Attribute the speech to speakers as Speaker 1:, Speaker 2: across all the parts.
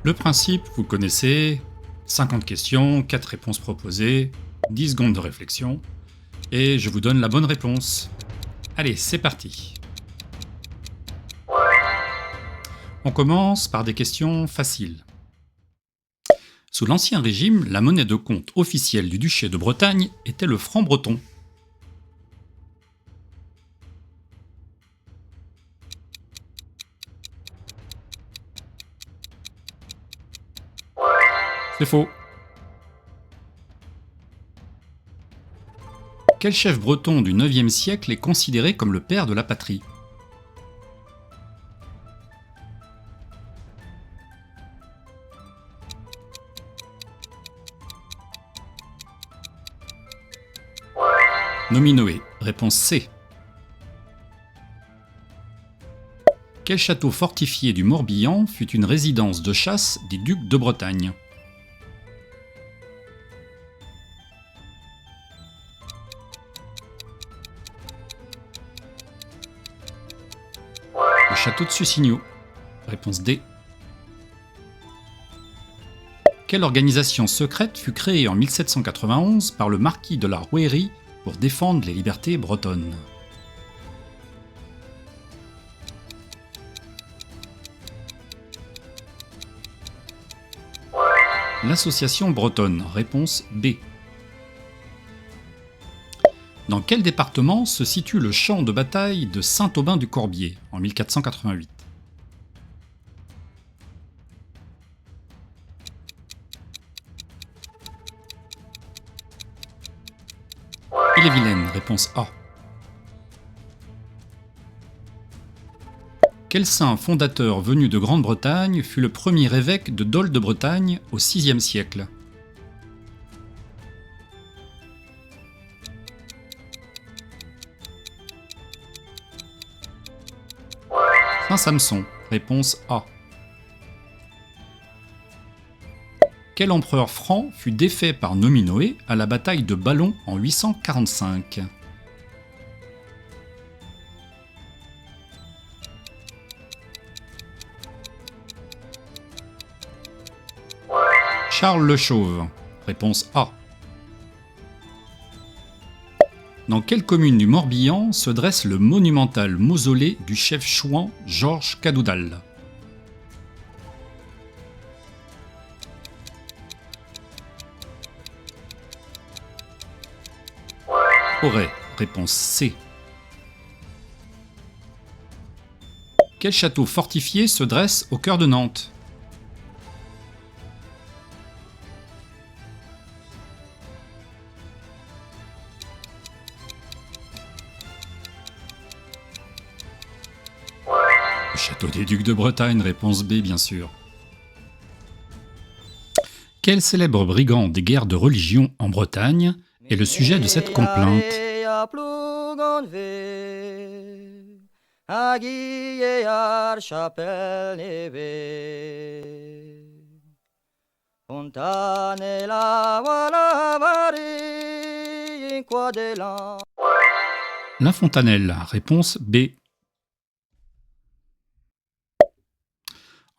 Speaker 1: Le principe, vous connaissez, 50 questions, 4 réponses proposées, 10 secondes de réflexion, et je vous donne la bonne réponse. Allez, c'est parti. On commence par des questions faciles. Sous l'Ancien Régime, la monnaie de compte officielle du duché de Bretagne était le franc breton. C'est faux. Quel chef breton du IXe siècle est considéré comme le père de la patrie? Nominoé. Réponse C. Quel château fortifié du Morbihan fut une résidence de chasse des ducs de Bretagne? Le château de Sussigno. Réponse D. Quelle organisation secrète fut créée en 1791 par le marquis de la Rouërie pour défendre les libertés bretonnes? L'association bretonne. Réponse B. Dans quel département se situe le champ de bataille de Saint-Aubin-du-Corbier en 1488? Ille-et-Vilaine. Réponse A. Quel saint fondateur venu de Grande-Bretagne fut le premier évêque de Dol de Bretagne au VIe siècle? Saint Samson. Réponse A. Quel empereur franc fut défait par Nominoé à la bataille de Ballon en 845? Charles le Chauve. Réponse A. Dans quelle commune du Morbihan se dresse le monumental mausolée du chef chouan Georges Cadoudal? Auray. Réponse C. Quel château fortifié se dresse au cœur de Nantes? Le château des Ducs de Bretagne. Réponse B, bien sûr. Quel célèbre brigand des guerres de religion en Bretagne est le sujet de cette complainte? La Fontanelle. Réponse B.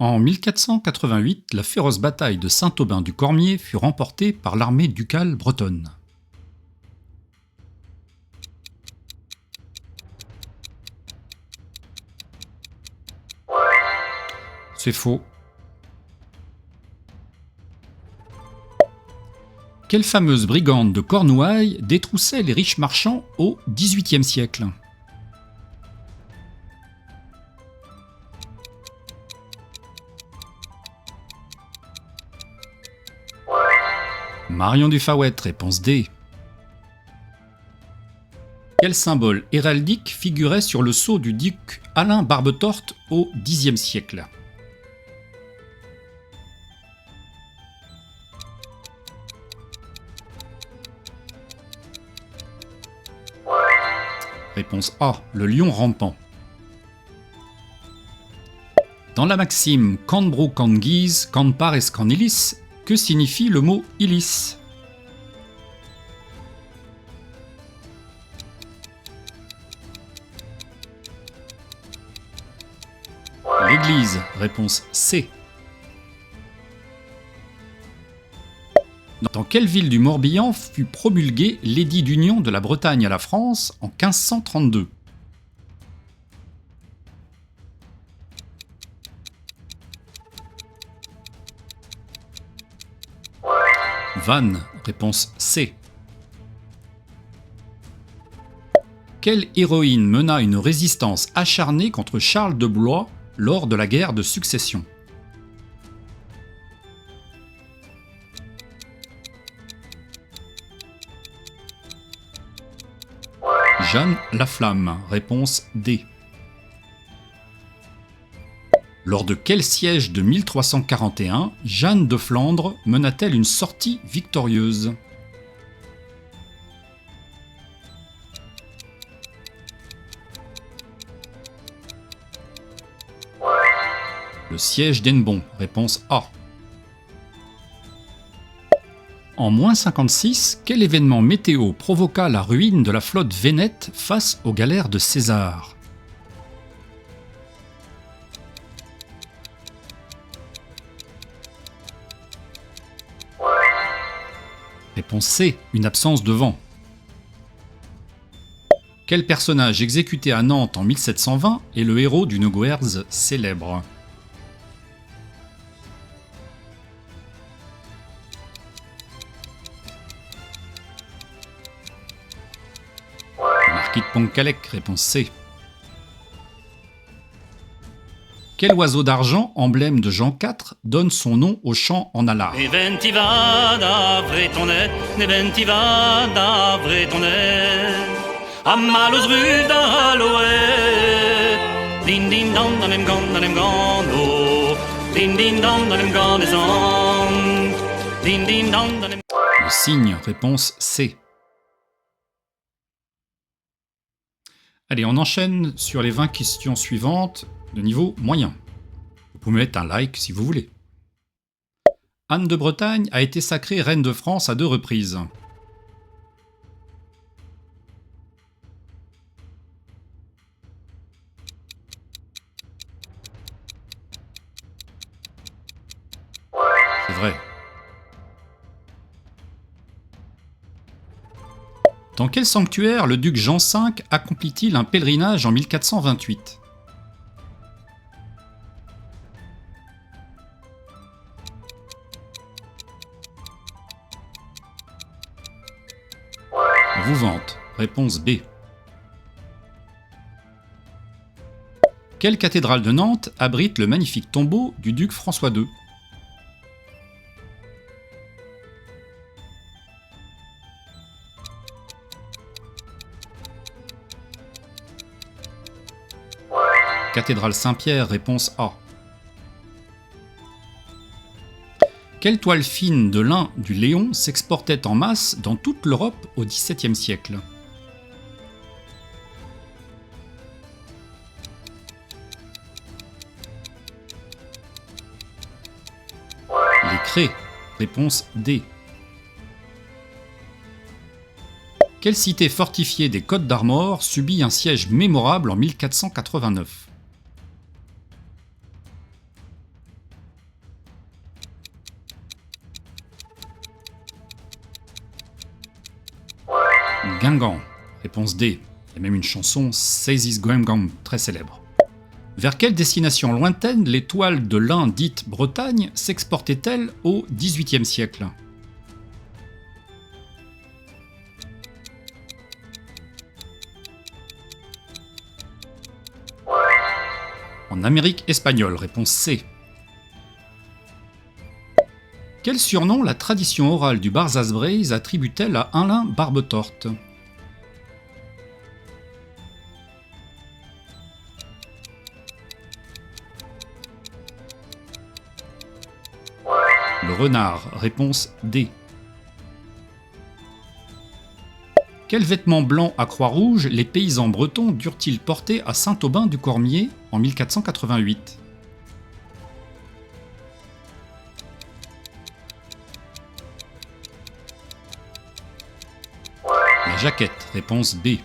Speaker 1: En 1488, la féroce bataille de Saint-Aubin-du-Cormier fut remportée par l'armée ducale bretonne. C'est faux. Quelle fameuse brigande de Cornouailles détroussait les riches marchands au XVIIIe siècle? Marion du Faouët. Réponse D. Quel symbole héraldique figurait sur le sceau du duc Alain Barbetorte au Xe siècle? Réponse A. Le lion rampant. Dans la maxime « Can bro can guise, can pares can illis », que signifie le mot « illis » ? L'église. Réponse C. quelle ville du Morbihan fut promulgué l'édit d'union de la Bretagne à la France en 1532 ? Vannes, réponse C. Quelle héroïne mena une résistance acharnée contre Charles de Blois lors de la guerre de Succession ? Jeanne Laflamme, réponse D. Lors de quel siège de 1341 Jeanne de Flandre mena-t-elle une sortie victorieuse ? Le siège d'Hennebon, réponse A. En -56, quel événement météo provoqua la ruine de la flotte vénète face aux galères de César ? Réponse C, une absence de vent. Quel personnage exécuté à Nantes en 1720 est le héros d'une Gwerz célèbre ? Marquis de Pontcallec, réponse C. Quel oiseau d'argent, emblème de Jean IV, donne son nom au chant en alar ? Le cygne, réponse C. Allez, on enchaîne sur les 20 questions suivantes de niveau moyen. Vous pouvez mettre un like si vous voulez. Anne de Bretagne a été sacrée reine de France à 2 reprises. C'est vrai. Dans quel sanctuaire le duc Jean V accomplit-il un pèlerinage en 1428 ? Vouvante, réponse B. Quelle cathédrale de Nantes abrite le magnifique tombeau du duc François II ? Cathédrale Saint-Pierre, réponse A. Quelle toile fine de lin du Léon s'exportait en masse dans toute l'Europe au XVIIe siècle ? Les craies, réponse D. Quelle cité fortifiée des Côtes d'Armor subit un siège mémorable en 1489 ? Guingamp, réponse D. Il y a même une chanson Seysis Guingamp très célèbre. Vers quelle destination lointaine les toiles de lin dites Bretagne s'exportaient-elles au XVIIIe siècle ? En Amérique espagnole, réponse C. Quel surnom la tradition orale du Barzaz attribue-t-elle à Alain Barbetorte ? Le renard, réponse D. Quel vêtement blanc à croix rouge les paysans bretons durent-ils porter à Saint-Aubin-du-Cormier en 1488 ? La jaquette, réponse B.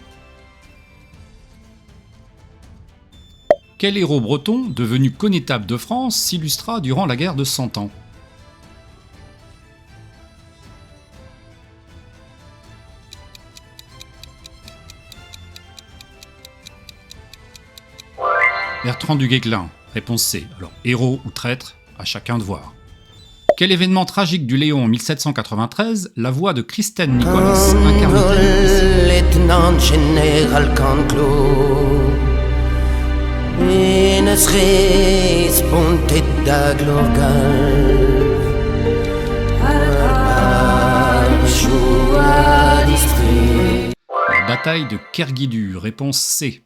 Speaker 1: Quel héros breton, devenu connétable de France, s'illustra durant la guerre de Cent Ans ? Bertrand du Guesclin, réponse C. Alors, héros ou traître, à chacun de voir. Quel événement tragique du Léon en 1793, la voix de Kristen Nicholas incarne-t-elle?
Speaker 2: Lieutenant général Canclo, Ines respondet daglorgal,
Speaker 1: La bataille de Kerguidu, réponse C.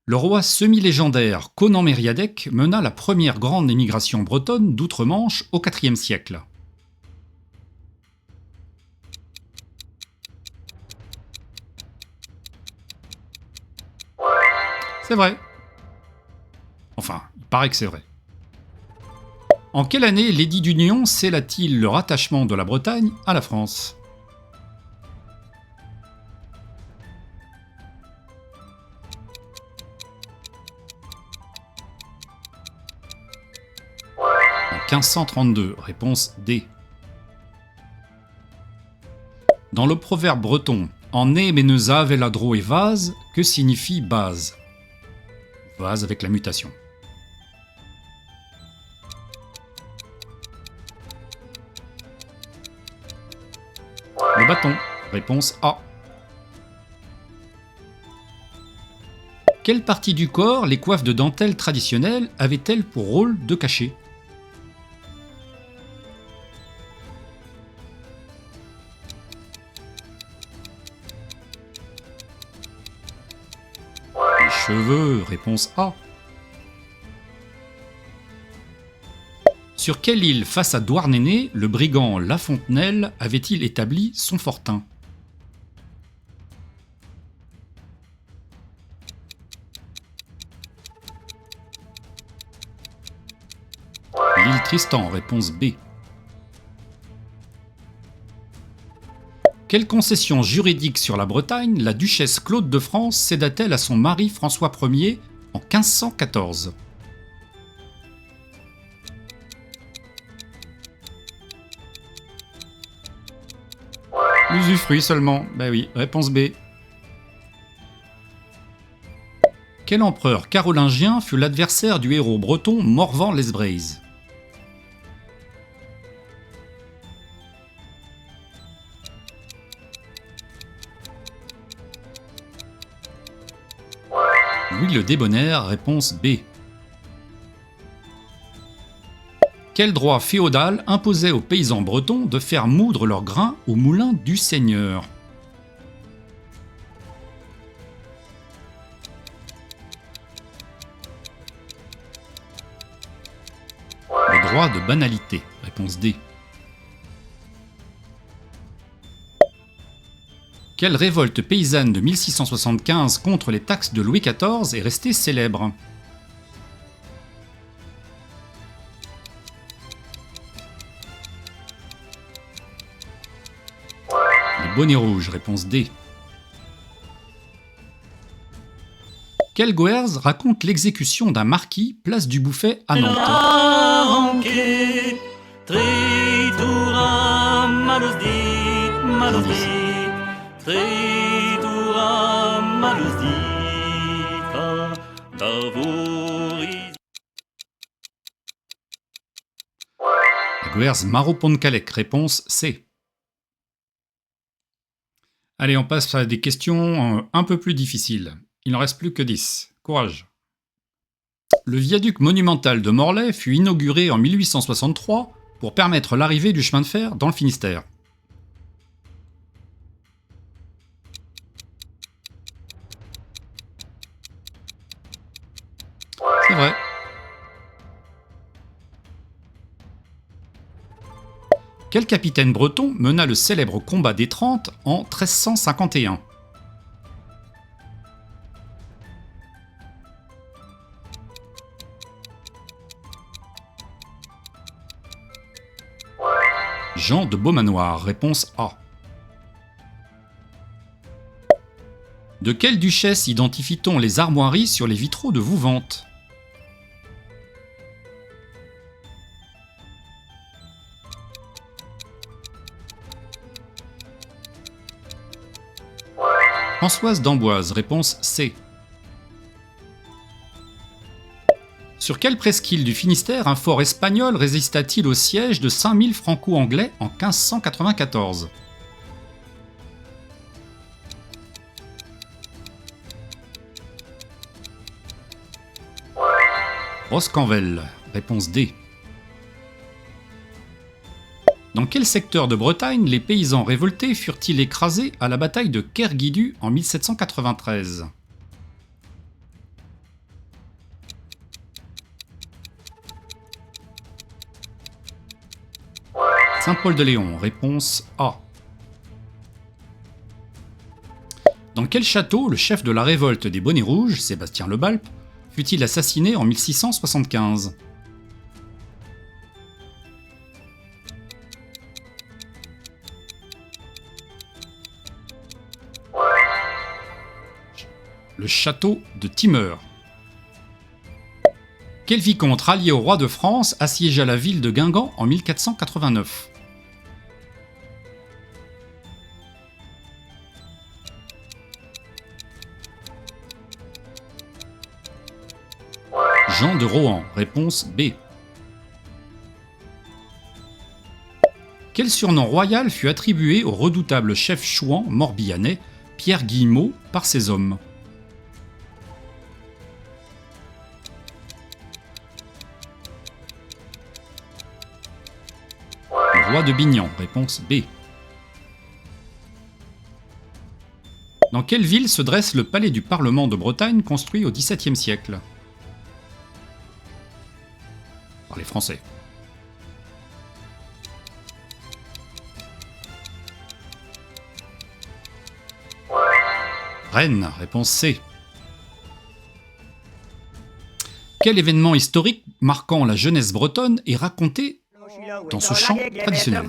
Speaker 1: Le roi semi-légendaire Conan Mériadec mena la première grande émigration bretonne d'outre-Manche au IVe siècle. C'est vrai. Enfin, il paraît que c'est vrai. En quelle année l'édit d'Union scella-t-il le rattachement de la Bretagne à la France? En 1532, réponse D. Dans le proverbe breton « En ne meneza veladro et vase », que signifie base? Vase avec la mutation. Le bâton, réponse A. Quelle partie du corps les coiffes de dentelle traditionnelles avaient-elles pour rôle de cacher? Les cheveux, réponse A. Sur quelle île face à Douarnenez le brigand La Fontenelle avait-il établi son fortin? L'île Tristan, réponse B. Quelle concession juridique sur la Bretagne la duchesse Claude de France céda-t-elle à son mari François Ier en 1514? L'usufruit seulement, bah oui, réponse B. Quel empereur carolingien fut l'adversaire du héros breton Morvan Lesbreizh? Louis le Débonnaire, réponse B. Quel droit féodal imposait aux paysans bretons de faire moudre leurs grains au moulin du seigneur? Le droit de banalité, réponse D. Quelle révolte paysanne de 1675 contre les taxes de Louis XIV est restée célèbre? Les bonnets rouges, réponse D. Quel Goers raconte l'exécution d'un marquis place du Bouffay à Nantes? La Goers Maro-Pont-de-Calais, réponse C. Allez, on passe à des questions un peu plus difficiles. Il n'en reste plus que 10. Courage. Le viaduc monumental de Morlaix fut inauguré en 1863 pour permettre l'arrivée du chemin de fer dans le Finistère. C'est vrai. Quel capitaine breton mena le célèbre combat des Trente en 1351? Jean de Beaumanoir, réponse A. De quelle duchesse identifie-t-on les armoiries sur les vitraux de Vouvante? Françoise d'Amboise, réponse C. Sur quelle presqu'île du Finistère un fort espagnol résista-t-il au siège de 5000 franco-anglais en 1594 ? Roscanvel, réponse D. Dans quel secteur de Bretagne les paysans révoltés furent-ils écrasés à la bataille de Kerguidu en 1793 ? Saint-Paul-de-Léon, réponse A. Dans quel château le chef de la révolte des Bonnets Rouges, Sébastien Le Balp, fut-il assassiné en 1675 ? Le château de Timeur. Quel vicomte rallié au roi de France assiégea la ville de Guingamp en 1489 ? Jean de Rohan, réponse B. Quel surnom royal fut attribué au redoutable chef chouan morbihanais Pierre Guillemot par ses hommes ? Le roi de Bignan, réponse B. Dans quelle ville se dresse le palais du Parlement de Bretagne construit au XVIIe siècle ? Par les Français. Rennes, réponse C. Quel événement historique marquant la jeunesse bretonne est raconté dans ce chant traditionnel ?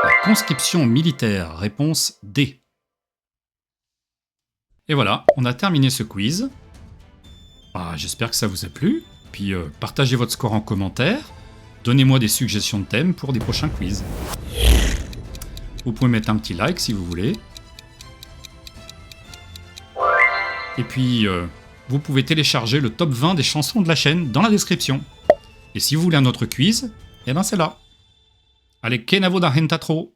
Speaker 1: La conscription militaire, réponse D. Et voilà, on a terminé ce quiz. J'espère que ça vous a plu. Puis partagez votre score en commentaire. Donnez-moi des suggestions de thèmes pour des prochains quiz. Vous pouvez mettre un petit like si vous voulez. Et puis, vous pouvez télécharger le top 20 des chansons de la chaîne dans la description. Et si vous voulez un autre quiz, eh ben c'est là. Allez, Kenavo da Hentatro.